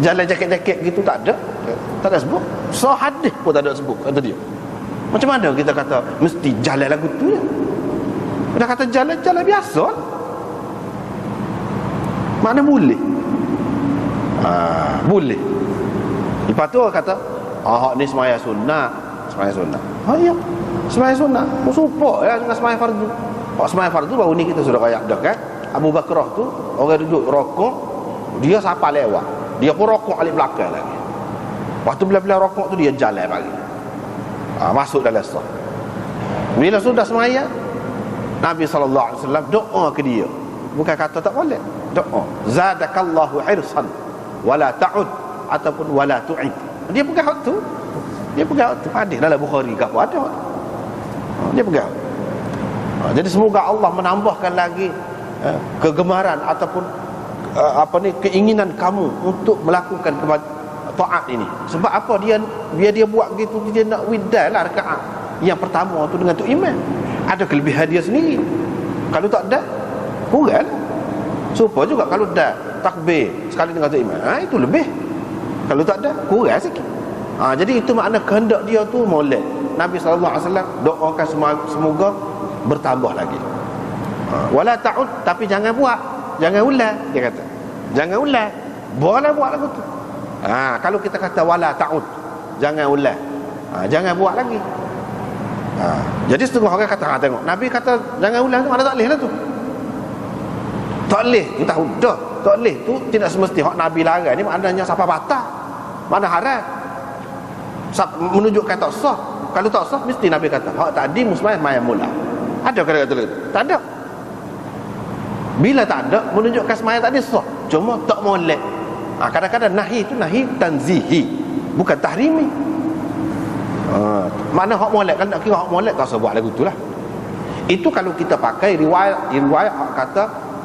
Jalan jakit-jakit gitu tak ada sebut. So hadis pun tak ada sebut, kata dia. Macam mana kita kata mesti jalan lagu tu ya? Dia kata jalan biasa, mana boleh? Boleh. Lepas tu orang kata hak ni semaya sunnah. Ya, semaya sunnah serupa ya dengan semaya fardu. Hak semaya fardu baru ni kita sudah ayat dah kan. Abu Bakrah tu orang duduk rokok, dia siapa lewat, dia pun rokok alik belakang lagi. Waktu bila rokok tu dia jalan lagi, masuk dalam saf. Bila sudah semaya, Nabi SAW doa ke dia, bukan kata tak boleh, doa, zadakallahu hirsan wala ta'ud, ataupun wala tu'id. Dia pegang hak tu, hadis dalam Bukhari ke apa ada, dia pegang. Jadi semoga Allah menambahkan lagi kegemaran ataupun keinginan kamu untuk melakukan taat ini. Sebab apa dia buat begitu, dia nak widal lah rakaat yang pertama tu dengan tu imam. Ada kelebihan dia sendiri. Kalau tak ada, kurang. Supaya juga kalau dah takbir sekali dengan tu imam, itu lebih. Kalau tak ada, kurang sikit. Jadi itu makna kehendak dia tu molek. Nabi SAW doakan semoga bertambah lagi. Wala ta'ud, tapi jangan buat, jangan ulang, dia kata. Jangan ulang, boleh buat lagu tu. Kalau kita kata wala ta'ud, jangan ulang, jangan buat lagi. Jadi setengah orang kata, tengok Nabi kata jangan ulang tu, mana tak boleh lah tu. Tak boleh, kita tahu dah. Tak boleh tu tidak semesti hak Nabi larang ni maknanya siapa batal, mana haram, menunjukkan tak sah. Kalau tak sah mesti Nabi kata hak tadi muslimah mayam mula. Ada kata-kata tu? Tak ada. Bila tak ada, menunjukkan semaya tadi sah, cuma tak molek. Kadang-kadang nahi itu nahi tanzihi, bukan tahrimi. Mana hak molek? Kalau nak kira hak molek, tak usah buat lagu tu lah. Itu kalau kita pakai riwayat kata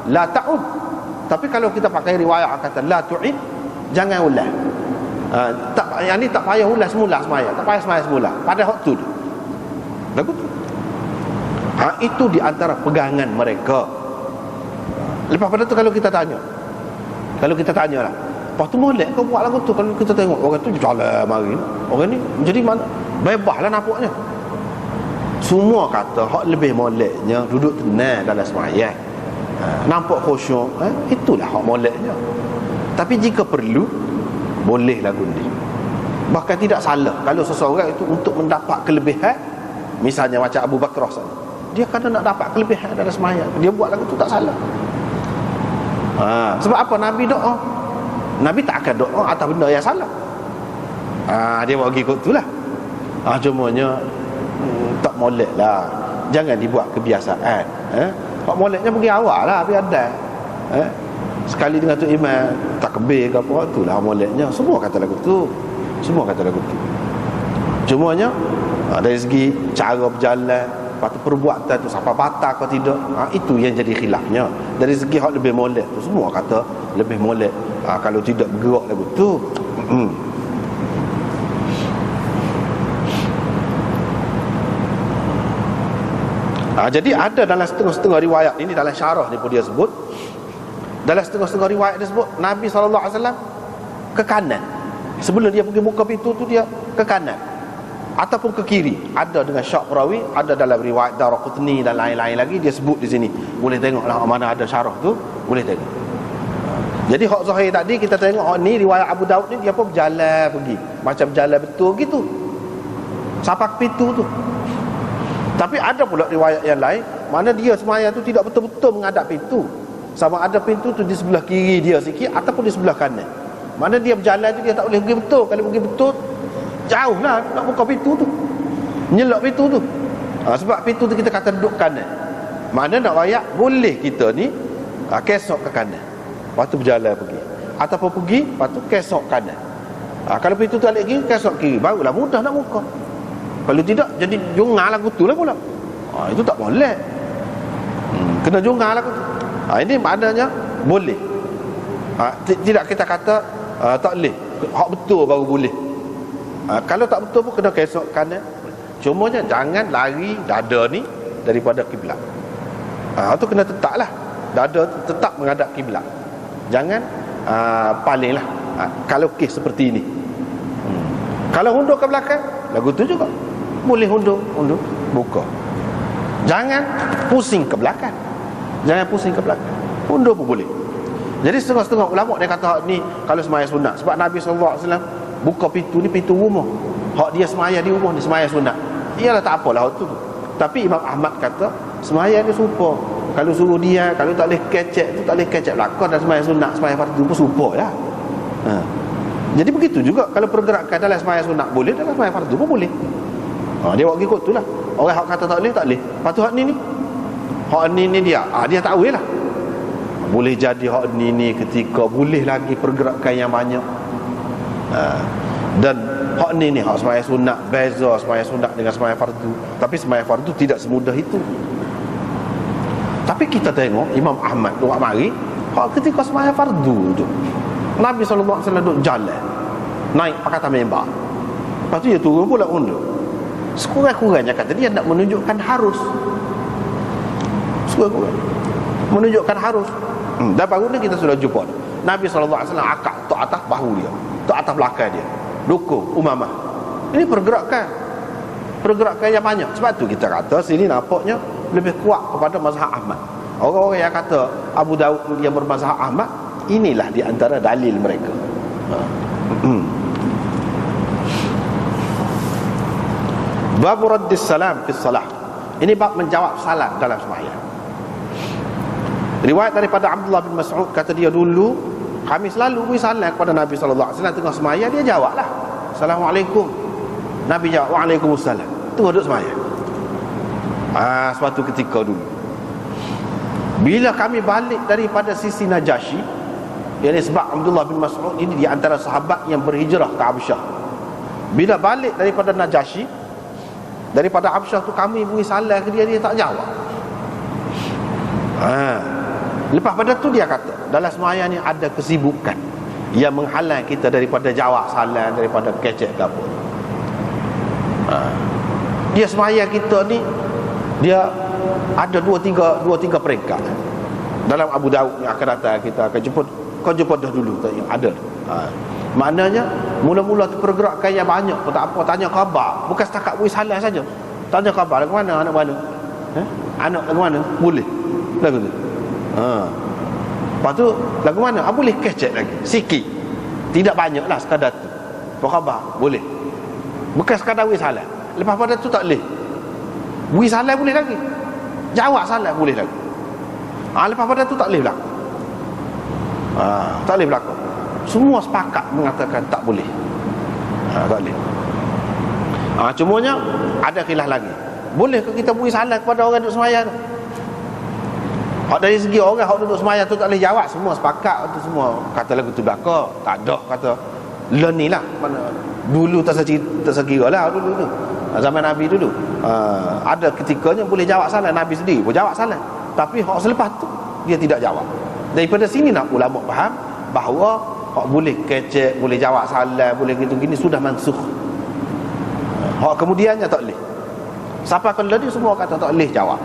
la ta'ud. Tapi kalau kita pakai riwayat kata la tu'id, jangan ulang. Yang ni tak payah ulang semula semaya, tak payah semaya semula pada waktu tu lagu tu. Itu di antara pegangan mereka. Lepas pada tu kalau kita tanya lah, lepas tu molek kau buat lagu tu. Kalau kita tengok orang tu jalan mari, orang ni jadi mana bebas lah nampaknya. Semua kata hak lebih moleknya duduk tenang dalam sembahyang, nampak khusyuk, itulah hak moleknya. Tapi jika perlu, boleh lagu ni. Bahkan tidak salah kalau seseorang itu untuk mendapat kelebihan, misalnya macam Abu Bakrah sana, dia kadang nak dapat kelebihan dalam sembahyang, dia buat lagu tu tak salah. Sebab apa? Nabi doa, Nabi tak akan doa atas benda yang salah. Dia buat ikut tu lah. Cumanya tak molek lah, jangan dibuat kebiasaan. Hak moleknya pergi awal lah, biar ada sekali dengan tu imam takbir ke apa, tu lah moleknya. Semua kata lagu tu, cumanya dari segi cara berjalan, lepas tu perbuatan tu sampai batal ke tidak, itu yang jadi khilafnya. Dari segi hak lebih molek tu, semua kata lebih molek kalau tidak bergerak lagu tu. Jadi ada dalam setengah-setengah riwayat ini, dalam syarah ni pun dia sebut, Dalam setengah-setengah riwayat dia sebut Nabi SAW ke kanan. Sebelum dia pergi buka pintu tu, dia ke kanan ataupun ke kiri. Ada dengan syak perawi, ada dalam riwayat Daraqutni dan lain-lain lagi, dia sebut di sini. Boleh tengoklah mana ada syarah tu, boleh tengok. Jadi hak zahir tadi kita tengok ni riwayat Abu Daud ni, dia pun berjalan pergi, macam berjalan betul gitu sampai pintu tu. Tapi ada pula riwayat yang lain mana dia sembahyang tu tidak betul-betul menghadap pintu. Sama ada pintu tu di sebelah kiri dia sikit ataupun di sebelah kanan. Mana dia berjalan tu dia tak boleh pergi betul. Kalau pergi betul, jauh lah nak buka pintu tu, nyelok pintu tu. Sebab pintu tu kita kata duduk kanan. Mana nak rayak boleh kita ni kesok ke kanan, lepas tu berjalan pergi, ataupun pergi lepas tu kesok kanan. Kalau pintu tu alik kiri, kesok kiri, barulah mudah nak buka. Kalau tidak jadi jungal lagu tu lah pula. Itu tak boleh. Kena jungal lagu tu. Ini maknanya boleh. Tidak kita kata tak boleh. Hak betul baru boleh. Kalau tak betul pun kena kesok kanan. Cumanya jangan lari dada ni daripada kiblat. Itu kena tetaplah. Dada tetap menghadap kiblat. Jangan palinglah. Kalau kes seperti ini. Kalau hundur ke belakang, lagu tu juga boleh hundur buka. Jangan pusing ke belakang. Jangan pusing ke belakang. Hundur pun boleh. Jadi setengah-setengah ulama dia kata ni kalau sembahyang sunat, sebab Nabi SAW buka pintu ni pintu rumah. Hak dia sembahyang di rumah, dia sembahyang sunat. Iyalah tak apalah hak tu. Tapi Imam Ahmad kata sembahyang dia serupa. Kalau suruh dia, kalau tak boleh kecek tu, tak boleh kecek belakang, dan sembahyang sunat, sembahyang fardu pun serupa lah. Jadi begitu juga kalau pergerakan dalam sembahyang sunat boleh, dalam sembahyang fardu pun boleh. Dia buat ikut tu lah. Orang hak kata tak boleh, tak boleh. Lepas tu hak ni dia dia tak boleh lah. Boleh jadi hak ni ketika boleh lagi pergerakan yang banyak. Dan hak ni hak sembahyang sunat beza sembahyang sunat dengan sembahyang fardu. Tapi sembahyang fardu tidak semudah itu. Tapi kita tengok Imam Ahmad buat mari hak ketika sembahyang fardu tu, Nabi SAW duduk jalan, naik pakatan mimbar. Lepas tu dia turun pula undur. Sekurang-kurangnya kata dia nak menunjukkan harus. Sekurang-kurang menunjukkan harus. Dan baru ni kita sudah jumpa Nabi SAW akak tu atas bahu dia, tu atas belakang dia, dukung Umamah. Ini pergerakan yang banyak. Sebab tu kita kata sini nampaknya lebih kuat kepada mazhab Ahmad. Orang-orang yang kata Abu Daud dia bermazhab Ahmad, inilah di antara dalil mereka. Bab raddis salam fi salah. Ini bab menjawab salam dalam sembahyang. Riwayat daripada Abdullah bin Mas'ud kata dia dulu kami selalu beri salam kepada Nabi SAW tengah sembahyang, dia jawablah Assalamualaikum. Nabi jawab Waalaikumsalam. Tengah duduk sembahyang. Suatu ketika dulu bila kami balik daripada sisi Najasyi, ini sebab Abdullah bin Mas'ud ini di antara sahabat yang berhijrah ke Habsyah. Bila balik daripada Najasyi, daripada Habsyah tu kami beri salam ke dia, dia tak jawab. Lepas pada tu dia kata dalam sembahyang ni ada kesibukan yang menghalang kita daripada jawab salam, daripada kecek ke apa. Dia sembahyang kita ni dia ada dua tiga peringkat. Dalam Abu Daud yang akan datang kita akan jemput. Kau jumpa dah dulu ada. Maknanya mula-mula pergerakan yang banyak pun tak apa, tanya khabar, bukan setakat beri salam saja. Tanya khabar, lagu mana anak mana? Anak lagu mana? Boleh. Lagu tu. Lepas tu lagu mana? Boleh kecek lagi sikit. Tidak banyaklah sekadar tu. Apa khabar? Boleh. Bukan sekadar beri salam. Lepas pada tu tak boleh. Beri salam boleh lagi. Jawab salam boleh lagi. Lepas pada tu tak boleh berlaku. Tak boleh berlaku. Semua sepakat mengatakan tak boleh. Tak boleh. Cumanya ada khilaf lagi. Boleh ke kita beri salam kepada orang duduk sembahyang tu? Dari segi orang hak duduk sembahyang tu tak boleh jawab, semua sepakat tu, semua kata lagu tu belaka. Tak ada kata learn ni lah. Mana dulu tak sekira lah dulu tu. Zaman Nabi dulu. Ada ketikanya boleh jawab salam, Nabi sendiri pun jawab salam. Tapi hak selepas tu dia tidak jawab. Daripada sini nak ulama faham bahawa hak boleh kecek, boleh jawab salam, boleh gitu-gini sudah mansukh. Hak kemudiannya tak boleh. Siapa kalau dia semua kata tak boleh jawab.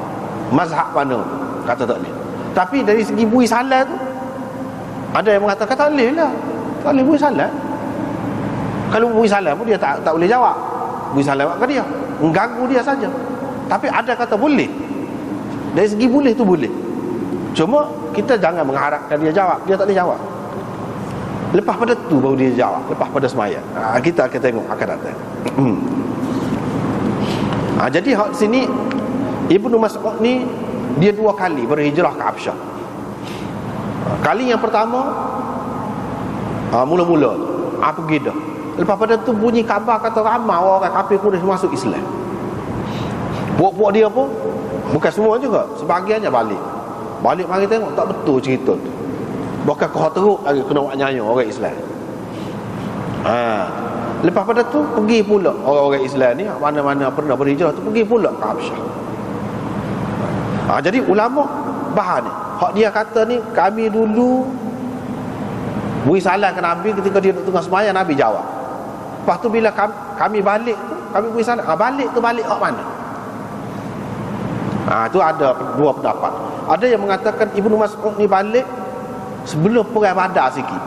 Mazhab mana kata tak boleh. Tapi dari segi bui salam tu Ada yang mengatakan tak boleh lah, tak boleh beri salam. Kalau beri salam pun dia tak boleh jawab. Beri salam kat dia, mengganggu dia saja. Tapi ada kata boleh. Dari segi boleh tu boleh. Cuma kita jangan mengharapkan dia jawab. Dia tak boleh jawab. Lepas pada tu baru dia jawab. Lepas pada sembahyang. Kita akan tengok akan datang. Jadi hak sini Ibnu Mas'ud ni dia 2 kali berhijrah ke Habsyah. Kali yang pertama mula-mula pergi dah. Lepas pada tu bunyi khabar kata ramai orang kafir Quraisy masuk Islam. Puak-puak dia pun bukan semua juga, sebahagiannya balik mari tengok tak betul cerita tu. Bahkan kau teruk lagi kena buat nyanyi orang Islam. Lepas pada tu pergi pula orang-orang Islam ni mana-mana pernah berhijrah tu pergi pula ke Habsyah. Jadi ulama bahan ni hak dia kata ni, kami dulu beri salam ke Nabi ketika dia duduk tengah sembahyang, Nabi jawab. Lepas tu bila kami balik tu, kami beri salam, balik tu balik hak mana? Tu ada 2 pendapat. Ada yang mengatakan Ibnu Mas'ud ni balik sebelum perang Badar sikit.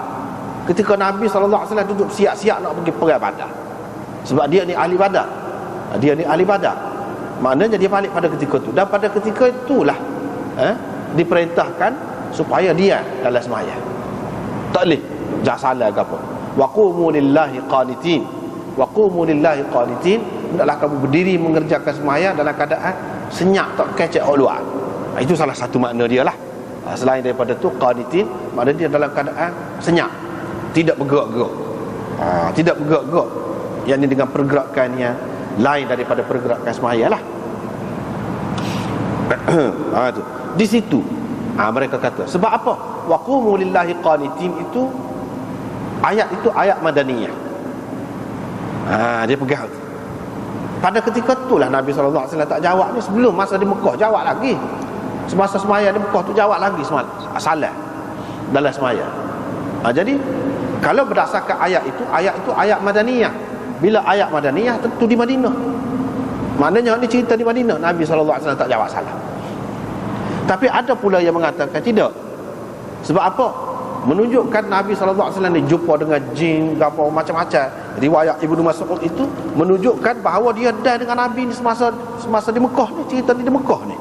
Ketika Nabi SAW duduk siap-siap nak pergi perang Badar. Sebab dia ni ahli Badar. Maknanya dia balik pada ketika tu. Dan pada ketika itulah diperintahkan supaya dia dalam sembahyang. Tak boleh jangan salah ke apa. Wa qumu lillahi qanitin. Hendaklah kamu berdiri mengerjakan sembahyang dalam keadaan senyap, tak kecek orang luar. Itu salah satu makna dia lah. Selain daripada tu qanitin, makna dia dalam keadaan senyap, tidak bergerak-gerak. Yang ini dengan pergerakan yang lain daripada pergerakan sembahyang lah. Tu. Di situ mereka kata, sebab apa? Wa qumu lillahi qanitin itu ayat madaniyah. Dia pegang tu. Pada ketika itulah Nabi SAW tak jawab ni. Sebelum masa di Mekah jawab lagi. Semasa sembahyang di Mekah tu jawab lagi salam dalam sembahyang. Jadi kalau berdasarkan ayat itu ayat madaniyah. Bila ayat madaniyah tentu di Madinah. Maknanya ni cerita di Madinah, Nabi SAW tak jawab salam. Tapi ada pula yang mengatakan tidak. Sebab apa? Menunjukkan Nabi SAW ni jumpa dengan jin, apa macam-macam. Riwayat Ibnu Mas'ud itu menunjukkan bahawa dia dah dengan Nabi ni semasa di Mekah ni, cerita di Mekah ni.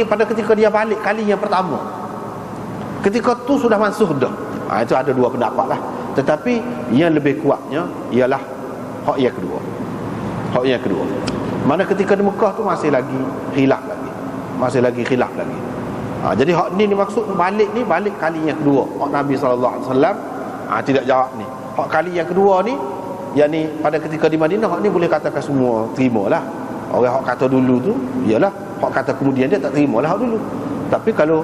Pada ketika dia balik kali yang pertama, ketika tu sudah mansuh dah. Itu ada 2 pendapat lah. Tetapi yang lebih kuatnya ialah hak yang kedua. Mana ketika di Mekah tu masih lagi khilaf lagi. Jadi hak ni maksud balik kali yang kedua. Hak Nabi SAW tidak jawab ni. Hak kali yang kedua ni, yang ni pada ketika di Madinah, hak ni boleh katakan semua terimalah. Orang hak kata dulu tu ialah, hak kata kemudian dia tak terimalah hak dulu. Tapi kalau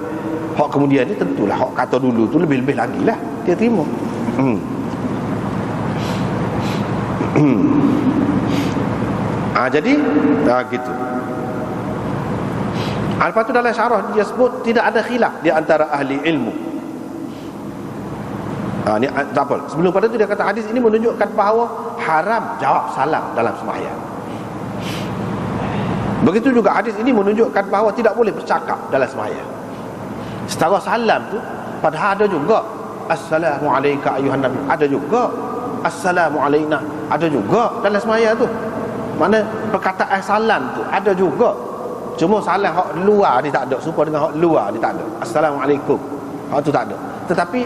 hak kemudian ni tentulah hak kata dulu tu lebih-lebih lagi lah dia terima. Jadi gitu. Lepas tu dalam syarah dia sebut tidak ada khilaf di antara ahli ilmu. Ni tak apa. Sebelum pada tu dia kata hadis ini menunjukkan bahawa haram jawab salam dalam sembahyang. Begitu juga hadis ini menunjukkan bahawa tidak boleh bercakap dalam sembahyang. Setara salam tu padahal ada juga assalamu alayka ayuhan nabi, ada juga assalamu alayna, ada juga dalam sembahyang tu. Mana perkataan salam tu ada juga. Cuma salam hak luar dia tak ada, serupa dengan hak luar dia tak ada. Assalamualaikum. Hak tu tak ada. Tetapi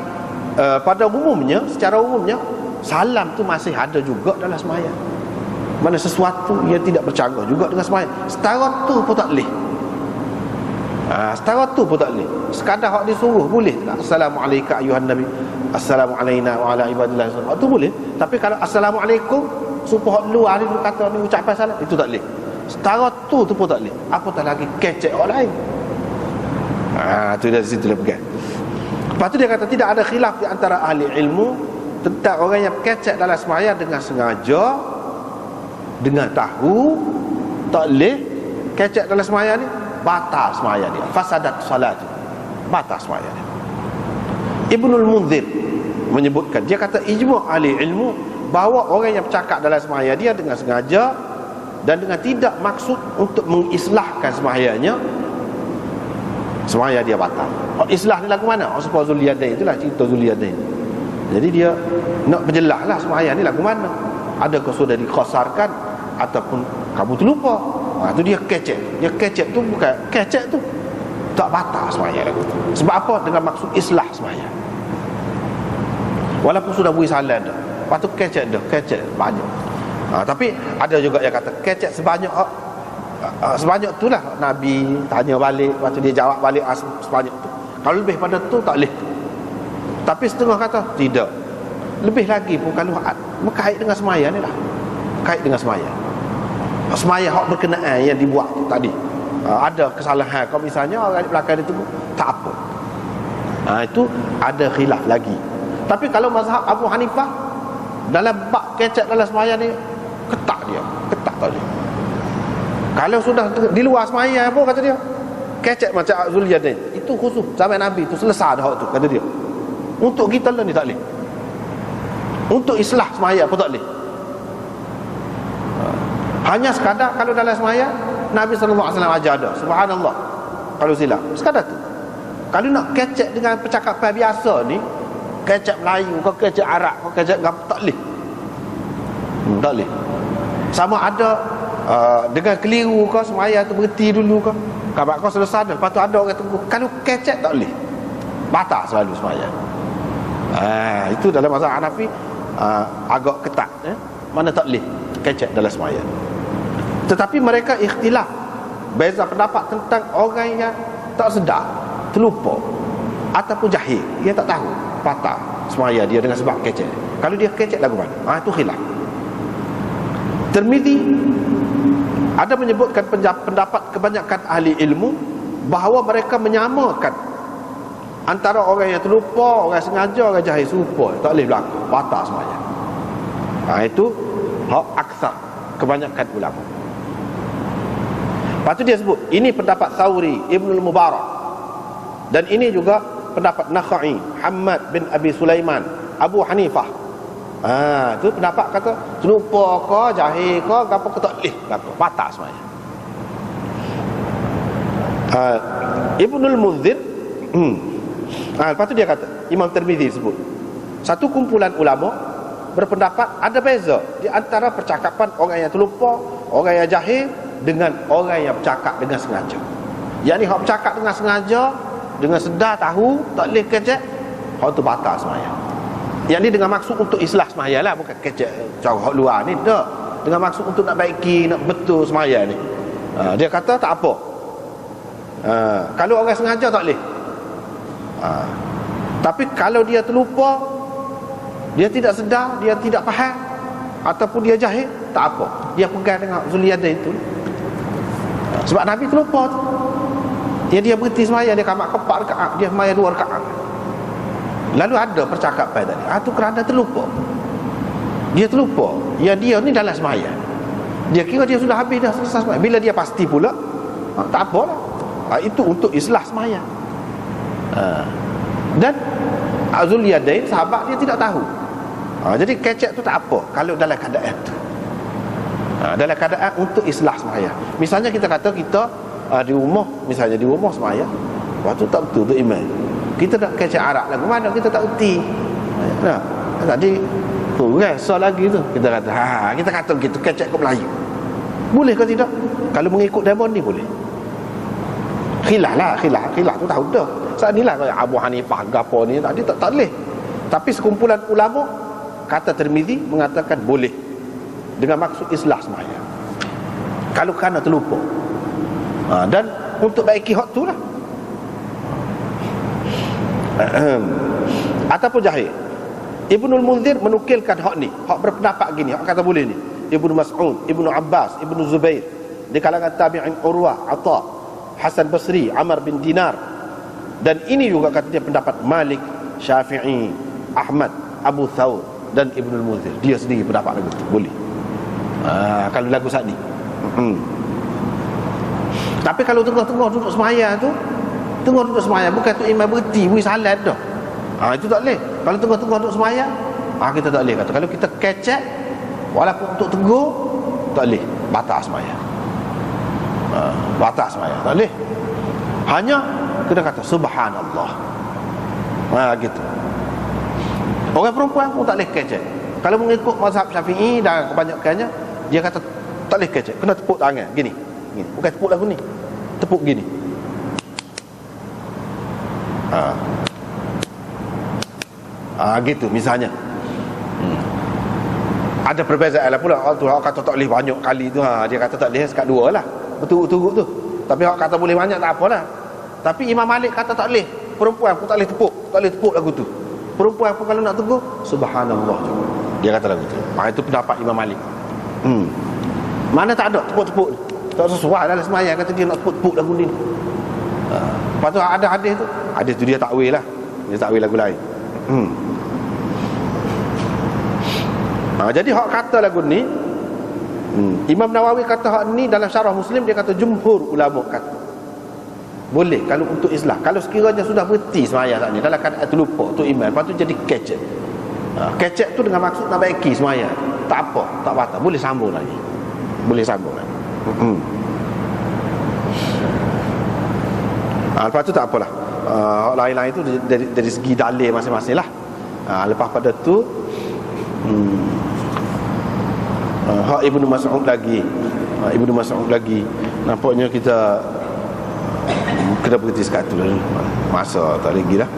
pada umumnya, secara umumnya salam tu masih ada juga dalam sembahyang. Mana sesuatu yang tidak bercanggah juga dengan sembahyang. Setara tu pun tak boleh. Setara tu pun tak boleh. Sekadar hak disuruh boleh tak? Assalamualaikum ayuhan nabi, assalamu alayna wa ala ibadillah. Hak tu boleh. Tapi kalau assalamualaikum supaya hak luar ni kata ni ucapan salam, itu tak boleh. Setara tu pun tak boleh. Apatah lagi kecek orang lain. Tu dari situ dia pegang. Lepas tu dia kata tidak ada khilaf di antara ahli ilmu tentang orang yang kecek dalam sembahyang dengan sengaja, dengan tahu, tak boleh kecek dalam sembahyang ni, batal sembahyang dia, fasadat salat, batal sembahyang dia. Ibnul Munzir menyebutkan, dia kata ijma' ahli ilmu bahawa orang yang bercakap dalam sembahyang dia dengan sengaja dan dengan tidak maksud untuk mengislahkan sembahyangnya, semaya dia batal. Islah ni lagu mana? Sebab Zuliyadain itulah cerita Zuliyadain. Jadi dia nak berjelas lah semaya ni lagu mana. Adakah sudah dikosarkan ataupun kamu terlupa. Tu dia kecek. Dia kecek tu bukan kecek tu tak batal semaya lagu tu. Sebab apa? Dengan maksud islah semaya. Walaupun sudah beri salam dah, lepas tu kecek dah, kecek banyak. Tapi ada juga yang kata kecek sebanyak sebanyak tu lah Nabi tanya balik, lepas tu dia jawab balik sebanyak tu. Kalau lebih pada tu tak boleh. Tapi setengah kata tidak, lebih lagi pun kalau berkait dengan semaya ni lah, kait dengan semaya. Semaya hak berkenaan yang dibuat tu tadi, ada kesalahan kalau misalnya orang di belakang dia tunggu tak apa, itu ada khilaf lagi. Tapi kalau mazhab Abu Hanifah dalam bab kecek dalam semaya ni ketat dia, ketat tadi. Kalau sudah di luar semaya pun kata dia kecek macam Zuliyadain itu khusus zaman Nabi tu selesai dah tu kata dia. Untuk kita lah ni tak boleh. Untuk islah semaya pun tak boleh. Hanya sekadar kalau dalam semaya Nabi SAW ajar dah. Subhanallah. Kalau silap sekadar tu. Kalau nak kecek dengan percakapan biasa ni, kecek Melayu kau kecek Arab kau kecek tak boleh. Tak boleh. Sama ada dengan keliru kau semaya tu berhenti dulu kau. Kabar kau selesai dah, lepas tu ada orang tunggu. Kalau kecek tak boleh. Batal selalu semaya. Itu dalam mazhab Hanafi agak ketat, mana tak boleh kecek dalam semaya. Tetapi mereka ikhtilaf, beza pendapat tentang orang yang tak sedar, terlupa ataupun jahil, dia tak tahu patah semaya dia dengan sebab kecek. Kalau dia kecek lagu mana? Itu khilaf. Tirmizi ada menyebutkan pendapat kebanyakan ahli ilmu bahawa mereka menyamakan antara orang yang terlupa, orang sengaja, orang jahil serupa, tak boleh berlaku, batal semuanya. Itu hak aksar kebanyakan ulama. Lepas tu dia sebut ini pendapat Thawri, Ibnul Mubarak, dan ini juga pendapat Nakhai, Hamad bin Abi Sulaiman, Abu Hanifah. Itu pendapat kata terlupa ke, jahil ke, apa ke tak boleh berlaku, batal semuanya. Ibnul Munzir lepas tu dia kata, Imam Tirmizi sebut satu kumpulan ulama berpendapat ada beza di antara percakapan orang yang terlupa, orang yang jahil dengan orang yang bercakap dengan sengaja. Yang ni hak bercakap dengan sengaja, dengan sedar tahu tak boleh kecek, hak tu batal semaya. Yang ni dengan maksud untuk islah semaya lah, bukan kecek cara hak luar ni, tak. Dengan maksud untuk nak baiki, nak betul semaya ni. Dia kata tak apa. Kalau orang sengaja tak boleh. Tapi kalau dia terlupa, dia tidak sedar, dia tidak faham, ataupun dia jahil, tak apa, dia pegang dengan Zuliyadain itu. Sebab Nabi terlupa tu, dia berhenti semaya, dia kamat 4 rakaat, dia semaya 2 rakaat. Lalu ada percakapan tadi, itu kerana terlupa. Dia terlupa, ya dia ni dalam semaya, dia kira dia sudah habis dah, selesai semaya. Bila dia pasti pula, tak apalah, itu untuk islah semaya. Dan Zuliyadain sahabat dia tidak tahu. Jadi kecek tu tak apa kalau dalam keadaan tu, dalam keadaan untuk islah semaya. Misalnya kita kata kita di rumah, misalnya di rumah semaya, waktu tak betul tu iman, kita nak kecek Arab lagu mana kita tak erti. Tadi tu rasa lagi tu kita kata kita kata begitu kecek ke Melayu, boleh ke tidak? Kalau mengikut demon ni boleh. Khilaf lah, khilaf tu tahu dah. Saat ni lah Abu Hanifah gapo ni tadi tak boleh. Tapi sekumpulan ulama kata Tirmizi mengatakan boleh dengan maksud islah semaya. Kalau kerana terlupa. Dan untuk baiki hak tu lah. Ataupun jahil. Ibnul Munzir menukilkan hak ni, hak berpendapat gini, hak kata boleh ni. Ibnu Mas'ud, Ibnu Abbas, Ibnu Zubair, di kalangan tabi'in Urwah, Atha, Hasan Basri, Amr bin Dinar. Dan ini juga kata dia pendapat Malik, Syafi'i, Ahmad, Abu Thawr dan Ibnul Munzir. Dia sendiri pendapat lagu tu boleh. Kalau lagu saat ni. Tapi kalau tengah-tengah duduk semaya tu, tengah duduk semaya bukan tu imam berhenti beri salat dah, itu tak boleh. Kalau tengah-tengah duduk semaya, kita tak boleh kata. Kalau kita kecek walaupun untuk tegur, tak boleh, batal semaya. Batal semaya, tak boleh. Hanya kena kata subhanallah. Gitu. Orang perempuan pun tak boleh kecek. Kalau mengikut mazhab Syafi'i dan kebanyakannya, dia kata tak boleh kecek, kena tepuk tangan gini. Bukan tepuk lagu ni, tepuk gini. Gitu misalnya. Ada perbezaan lah pula. Orang kata tak boleh banyak kali tu, dia kata tak boleh sekat dua lah, berturut-turut tu. Tapi orang kata boleh banyak, tak apalah. Tapi Imam Malik kata tak boleh, perempuan pun tak boleh tepuk, tak boleh tepuk lagu tu. Perempuan pun kalau nak tegur subhanallah juga, dia kata lagu tu. Itu pendapat Imam Malik. Mana tak ada tepuk-tepuk ni, tak sesuai dalam semayang kata dia nak tepuk-tepuk lagu ni. Lepas tu ada hadis tu dia takwil lah, dia takwil lagu lain. Jadi hak kata lagu ni, Imam Nawawi kata hak ni dalam syarah Muslim, dia kata jumhur ulama kata boleh kalau untuk Islah. Kalau sekiranya sudah berhenti semayang saat ni dalam keadaan terlupa tu iman, lepas tu jadi kecek. Kecek tu dengan maksud nak baiki semayang, tak apa, tak batal, boleh sambung lagi. Boleh sambung lagi. Lepas tu tak apalah. Lain-lain tu dari segi dalil masing-masing lah. Lepas pada tu hak Ibnu Mas'ud lagi nampaknya kita kena berhenti sekat tu dulu. Masa tak lagi dah,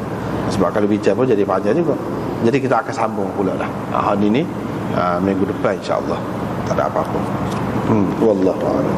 sebab kalau bincang pun jadi panjang juga. Jadi kita akan sambung pula lah hari ni, minggu depan insya-Allah. Tak ada apa-apa. Wallahu a'lam.